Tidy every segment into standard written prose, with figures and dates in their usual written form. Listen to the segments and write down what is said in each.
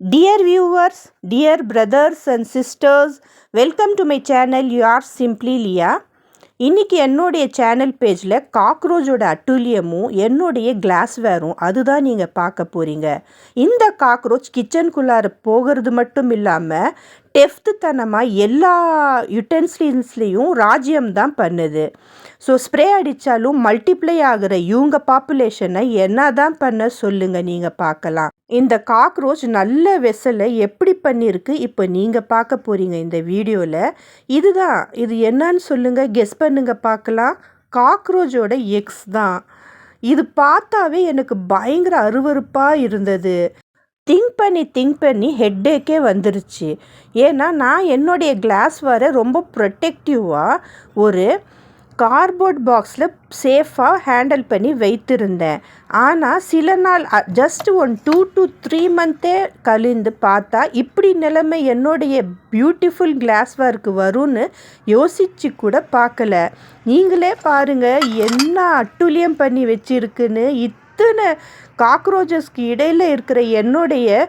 Dear viewers, dear brothers and sisters, welcome to my channel. You are Simply Leah. இன்றைக்கி என்னுடைய channel பேஜில் காக்ரோச்சோட அட்டூழியமும் என்னுடைய கிளாஸ்வேரும் அதுதான் நீங்கள் பார்க்க போகிறீங்க. இந்த காக்ரோச் கிச்சனுக்குள்ளார போகிறது மட்டும் இல்லாமல் டெஃப்த்துத்தனமாக எல்லா யுட்டென்சில்ஸ்லேயும் ராஜ்யம்தான் பண்ணுது. ஸோ ஸ்ப்ரே அடித்தாலும் மல்டிப்ளை ஆகிற இவங்க பாப்புலேஷனை என்ன தான் பண்ண சொல்லுங்கள், நீங்கள் பார்க்கலாம். இந்த காக்ரோச் நல்ல வெசலை எப்படி பண்ணியிருக்கு இப்போ நீங்கள் பார்க்க போகிறீங்க இந்த வீடியோவில். இது என்னன்னு சொல்லுங்கள், கெஸ் பண்ணுங்க பார்க்கலாம். காக்ரோச்சோட எக்ஸ் தான். இது பார்த்தாவே எனக்கு பயங்கர அருவருப்பாக இருந்தது. திங்க் பண்ணி ஹெட்டேக்கே வந்துருச்சு. ஏன்னா நான் என்னுடைய கிளாஸ்வேரை ரொம்ப ப்ரொட்டெக்டிவாக ஒரு கார்ட்போர்ட் பாக்ஸில் சேஃபாக ஹேண்டில் பண்ணி வைத்திருந்தேன். ஆனால் சில நாள் ஜஸ்ட் 2 to 3 மந்த்தே கழிந்து பார்த்தா இப்படி நிலைமை என்னுடைய பியூட்டிஃபுல் கிளாஸ்வேருக்கு வரும்னு யோசித்து கூட பார்க்கல. நீங்களே பாருங்கள் என்ன அட்டூழியம் பண்ணி வச்சிருக்குன்னு. இத்தனை காக்ரோச்சஸ்க்கு இடையில் இருக்கிற என்னுடைய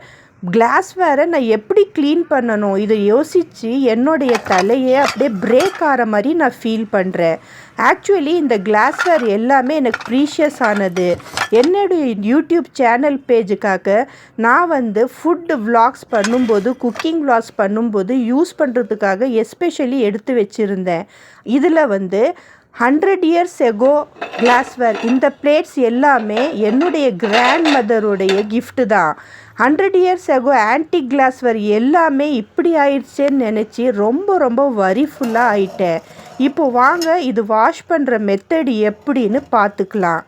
கிளாஸ்வேரை நான் எப்படி க்ளீன் பண்ணணும் இதை யோசித்து என்னுடைய தலையை அப்படியே பிரேக் ஆகிற மாதிரி நான் ஃபீல் பண்ணுறேன். ஆக்சுவலி இந்த கிளாஸ்வேர் எல்லாமே எனக்கு ப்ரீஷியஸ் ஆனது. என்னுடைய யூடியூப் சேனல் பேஜுக்காக நான் ஃபுட் விலாக்ஸ் பண்ணும்போது, குக்கிங் விலாக்ஸ் பண்ணும்போது யூஸ் பண்ணுறதுக்காக எஸ்பெஷலி எடுத்து வச்சுருந்தேன். இதில் 100 years ago கிளாஸ்வேர் இந்த பிளேட்ஸ் எல்லாமே என்னுடைய கிராண்ட் மதருடைய கிஃப்ட்டு தான். 100 years ago ஆன்டிக் கிளாஸ்வேர் எல்லாமே இப்படி ஆயிடுச்சேன்னு நினச்சி ரொம்ப வரிஃபுல்லாக ஆயிட்டேன். இப்போ வாங்க இது வாஷ் பண்ணுற மெத்தட் எப்படின்னு பார்த்துக்கலாம்.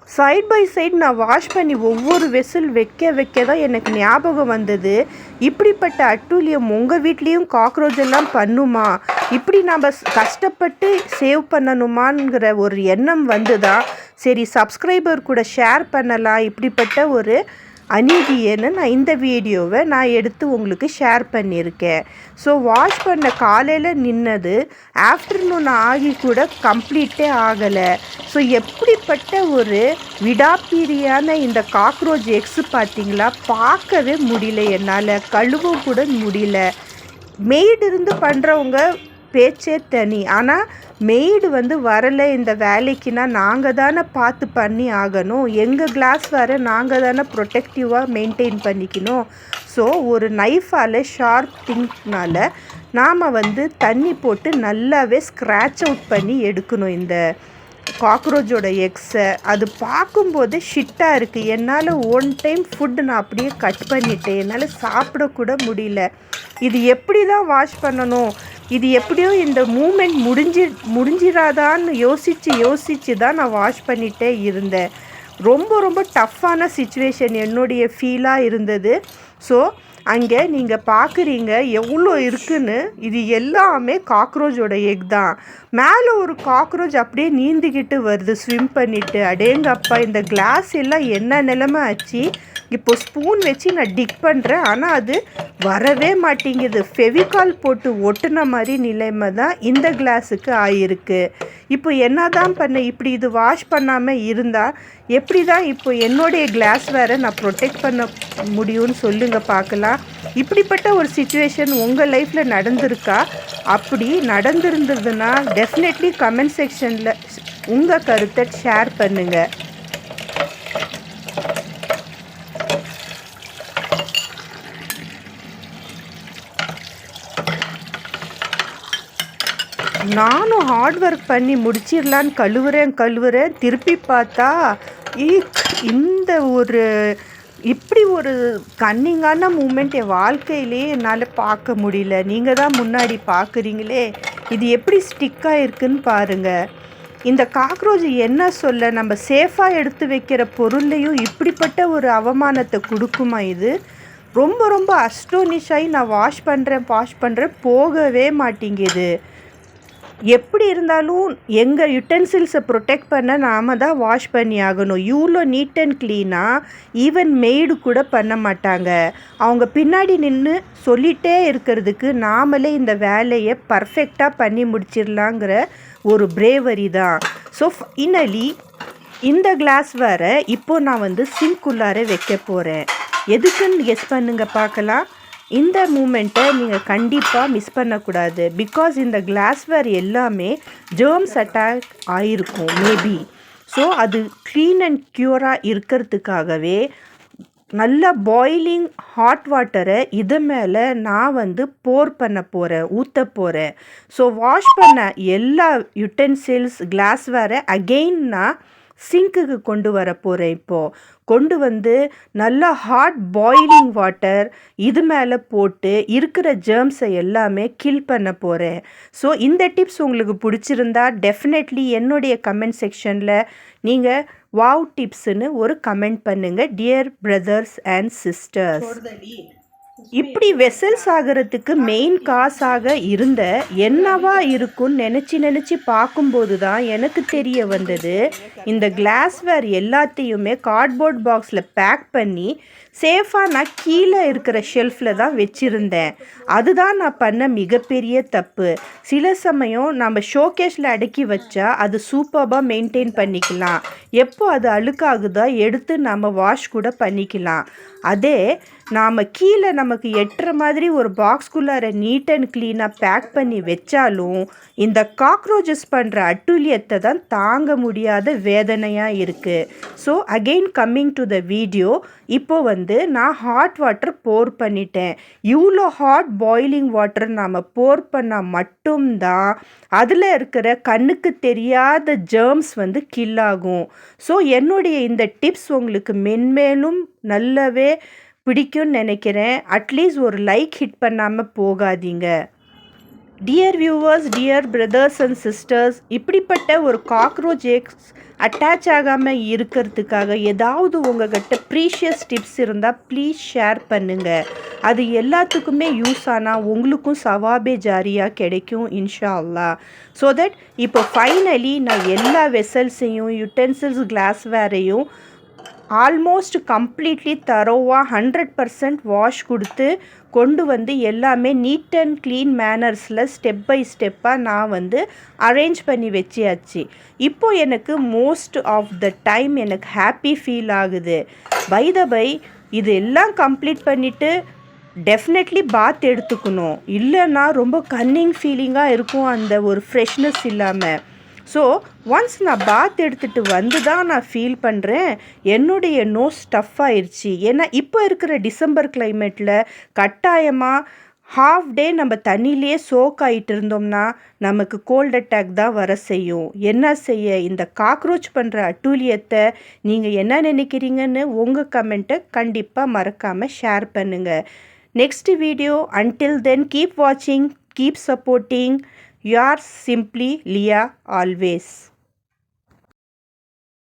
சைட் பை சைட் நான் வாஷ் பண்ணி ஒவ்வொரு வெசல் வைக்க தான் எனக்கு ஞாபகம் வந்தது. இப்படிப்பட்ட அட்டூழியம் உங்கள் வீட்லேயும் காக்ரோச் எல்லாம் பண்ணுமா, இப்படி நம்ம கஷ்டப்பட்டு சேவ் பண்ணணுமாங்கிற ஒரு எண்ணம் தான். சரி, சப்ஸ்கிரைபர் கூட ஷேர் பண்ணலாம் இப்படிப்பட்ட ஒரு அநீதியன்னு நான் இந்த வீடியோவை எடுத்து உங்களுக்கு ஷேர் பண்ணியிருக்கேன். ஸோ வாஷ் பண்ண காலையில் நின்னது ஆஃப்டர்நூன் ஆகி கூட கம்ப்ளீட்டே ஆகலை. ஸோ எப்படிப்பட்ட ஒரு விடாப்பீரியான இந்த காக்ரோச் எக்ஸு பார்த்திங்களா, பார்க்கவே முடியல, என்னால் கழுவ கூட முடியல. மெய்டு இருந்து பண்ணுறவங்க பேச்சே தனி. ஆனால் மெய்டு வரலை இந்த வேலைக்குன்னா நாங்கள் தானே பார்த்து பண்ணி ஆகணும். எங்கள் கிளாஸ்வேரை நாங்கள் தானே ப்ரொட்டெக்டிவாக மெயின்டைன் பண்ணிக்கணும். ஸோ ஒரு நைஃபால் ஷார்ப் திங்க்னால் நாம் தண்ணி போட்டு நல்லாவே ஸ்க்ராட்ச் அவுட் பண்ணி எடுக்கணும் இந்த காக்ரோச்சோட எக்ஸை. அது பார்க்கும்போது ஷிட்டாக இருக்குது. என்னால் ஒன் டைம் ஃபுட்டு நான் அப்படியே கட் பண்ணிட்டேன். என்னால் சாப்பிடக்கூட முடியல. இது எப்படி தான் வாஷ் பண்ணணும், இது எப்படியோ இந்த மூமெண்ட் முடிஞ்சிடாதான்னு யோசித்து தான் நான் வாஷ் பண்ணிகிட்டே இருந்தேன். ரொம்ப டஃப்பான சிச்சுவேஷன் என்னுடைய ஃபீலாக இருந்தது. ஸோ அங்கே நீங்கள் பார்க்குறீங்க எவ்வளோ இருக்குன்னு. இது எல்லாமே காக்ரோச்சோட எக் தான். மேலே ஒரு காக்ரோச் அப்படியே நீந்திக்கிட்டு வருது ஸ்விம் பண்ணிவிட்டு. அடேங்கப்பா, இந்த கிளாஸ் எல்லாம் என்ன நிலைமை ஆச்சு. இப்போ ஸ்பூன் வச்சு நான் டிக் பண்ணுறேன், ஆனால் அது வரவே மாட்டேங்குது. ஃபெவிகால் போட்டு ஒட்டுன மாதிரி நிலைமை தான் இந்த கிளாஸுக்கு ஆகிருக்கு. இப்போ என்ன தான் பண்ண, இப்படி இது வாஷ் பண்ணாமல் இருந்தால் எப்படி தான் இப்போ என்னுடைய கிளாஸ்வேரை நான் ப்ரொடெக்ட் பண்ண முடியும்னு சொல்லுங்கள் பார்க்கலாம். இப்படிப்பட்ட ஒரு சிச்சுவேஷன் உங்கள் லைஃப்பில் நடந்திருக்கா? அப்படி நடந்திருந்ததுன்னா டெஃபினெட்லி கமெண்ட் செக்ஷனில் உங்கள் கருத்தை ஷேர் பண்ணுங்கள். நானும் ஹார்ட் ஒர்க் பண்ணி முடிச்சிடலான்னு கழுவுறேன். திருப்பி பார்த்தா இந்த ஒரு இப்படி ஒரு கன்னிங்கான மூமெண்ட் என் வாழ்க்கையிலே என்னால் பார்க்க முடியல. நீங்கள் தான் முன்னாடி பார்க்குறீங்களே, இது எப்படி ஸ்டிக்காக இருக்குன்னு பாருங்கள். இந்த காக்ரோச் என்ன சொல்ல, நம்ம சேஃபாக எடுத்து வைக்கிற பொருள்லையும் இப்படிப்பட்ட ஒரு அவமானத்தை கொடுக்குமா? இது ரொம்ப அஸ்டோனிஷ் ஆகி நான் வாஷ் பண்ணுறேன் போகவே மாட்டேங்குது. எப்படி இருந்தாலும் எங்கள் யுட்டென்சில்ஸை ப்ரொடெக்ட் பண்ண நாம் தான் வாஷ் பண்ணி ஆகணும். இவ்வளோ நீட் அண்ட் க்ளீனாக ஈவன் மெய்டு கூட பண்ண மாட்டாங்க. அவங்க பின்னாடி நின்று சொல்லிகிட்டே இருக்கிறதுக்கு நாமளே இந்த வேலையை பர்ஃபெக்டாக பண்ணி முடிச்சிடலாங்கிற ஒரு பிரேவரி தான். ஸோ ஃபைனலி இந்த கிளாஸ்வேரை இப்போது நான் சிங்க்குள்ளார வைக்க போகிறேன். எதுக்குன்னு கெஸ் பண்ணுங்க பார்க்கலாம். இந்த மூமெண்ட்டை நீங்கள் கண்டிப்பாக மிஸ் பண்ணக்கூடாது. பிகாஸ் இந்த கிளாஸ்வேர் எல்லாமே ஜெர்ம்ஸ் அட்டாக் ஆகிருக்கும் மேபி. ஸோ அது க்ளீன் அண்ட் க்யூராக இருக்கிறதுக்காகவே நல்ல பாய்லிங் ஹாட் வாட்டரை இது மேலே நான் போர் பண்ண போகிறேன், ஊற்ற போகிறேன். ஸோ வாஷ் பண்ண எல்லா யுட்டென்சில்ஸ் கிளாஸ்வேரை அகெயின் நான் சிங்க்குக்கு கொண்டு வர போகிறேன். இப்போது கொண்டு நல்லா ஹாட் பாய்லிங் வாட்டர் இது மேலே போட்டு இருக்கிற ஜெர்ம்ஸை எல்லாமே கில் பண்ண போகிறேன். ஸோ இந்த டிப்ஸ் உங்களுக்கு பிடிச்சிருந்தா டெஃபினெட்லி என்னுடைய கமெண்ட் செக்ஷனில் நீங்கள் வாவ் டிப்ஸ்னு ஒரு கமெண்ட் பண்ணுங்கள் டியர் பிரதர்ஸ் அண்ட் சிஸ்டர்ஸ். இப்படி வெசல்ஸ் ஆகிறதுக்கு மெயின் காசாக இருந்த என்னவா இருக்குன்னு நினச்சி பார்க்கும்போது தான் எனக்கு தெரிய வந்தது, இந்த கிளாஸ்வேர் எல்லாத்தையுமே கார்ட்போர்ட் பாக்ஸில் பேக் பண்ணி சேஃபாக நான் கீழே இருக்கிற ஷெல்ஃபில் தான் வச்சுருந்தேன். அதுதான் நான் பண்ண மிகப்பெரிய தப்பு. சில சமயம் நம்ம ஷோகேஸில் அடக்கி வச்சா அது சூப்பராக மெயின்டைன் பண்ணிக்கலாம். எப்போ அது அழுக்காகுதோ எடுத்து நம்ம வாஷ் கூட பண்ணிக்கலாம். அதே நாம் கீழே நமக்கு எட்டுற மாதிரி ஒரு பாக்ஸ்குள்ளார நீட் அண்ட் க்ளீனாக பேக் பண்ணி வச்சாலும் இந்த காக்ரோச்சஸ் பண்ணுற அட்டூழியத்தை தான் தாங்க முடியாத வேதனையாக இருக்குது. So again coming to the video, இப்போது நான் ஹாட் வாட்டர் போர் பண்ணிட்டேன். இவ்வளோ ஹாட் பாய்லிங் வாட்டர் நாம் போர் பண்ணால் மட்டும்தான் அதில் இருக்கிற கண்ணுக்கு தெரியாத ஜெர்ம்ஸ் கில் ஆகும். ஸோ என்னுடைய இந்த டிப்ஸ் உங்களுக்கு மென்மேலும் நல்லாவே பிடிக்கும்னு நினைக்கிறேன். அட்லீஸ்ட் ஒரு லைக் ஹிட் பண்ணாமல் போகாதீங்க. Dear viewers, dear brothers and sisters, இப்படிப்பட்ட ஒரு காக்ரோச் எக்ஸ் அட்டாச் ஆகாமல் இருக்கிறதுக்காக ஏதாவது உங்கள்கிட்ட ப்ரீஷியஸ் டிப்ஸ் இருந்தால் ப்ளீஸ் ஷேர் பண்ணுங்கள். அது எல்லாத்துக்குமே யூஸ் ஆனால் உங்களுக்கும் சவாபே ஜாரியாக கிடைக்கும் இன்ஷா அல்லாஹ். ஸோ தட் இப்போ ஃபைனலி நான் எல்லா வெசல்ஸையும் யுட்டென்சில்ஸ் கிளாஸ்வேரையும் ஆல்மோஸ்ட் கம்ப்ளீட்லி தரோவாக 100% வாஷ் கொடுத்து கொண்டு எல்லாமே நீட் அண்ட் க்ளீன் மேனர்ஸில் ஸ்டெப் பை ஸ்டெப்பாக நான் அரேஞ்ச் பண்ணி வச்சியாச்சு. இப்போது எனக்கு மோஸ்ட் ஆஃப் த டைம் எனக்கு ஹாப்பி ஃபீல் ஆகுது. பை இது எல்லாம் கம்ப்ளீட் பண்ணிவிட்டு டெஃபினெட்லி பாத் எடுத்துக்கணும். இல்லைன்னா ரொம்ப கன்னிங் ஃபீலிங்காக இருக்கும், அந்த ஒரு ஃப்ரெஷ்னஸ் இல்லாமல். ஸோ ஒன்ஸ் நான் பாத் எடுத்துகிட்டு தான் நான் ஃபீல் பண்ணுறேன் என்னுடைய நோஸ் டஃப் ஆயிடுச்சு. ஏன்னா இப்போ இருக்கிற டிசம்பர் கிளைமேட்டில் கட்டாயமாக ஹாஃப் டே நம்ம தண்ணியிலே சோக் ஆகிட்டு இருந்தோம்னா நமக்கு கோல்ட் அட்டாக் தான் வர செய்யும். என்ன செய்ய, இந்த காக்ரோச் பண்ணுற அட்டூழியத்தை நீங்கள் என்ன நினைக்கிறீங்கன்னு உங்கள் கமெண்ட்டை கண்டிப்பாக மறக்காமல் ஷேர் பண்ணுங்கள். Next video, until then keep வாட்சிங், keep supporting. Yours simply, Leah, always.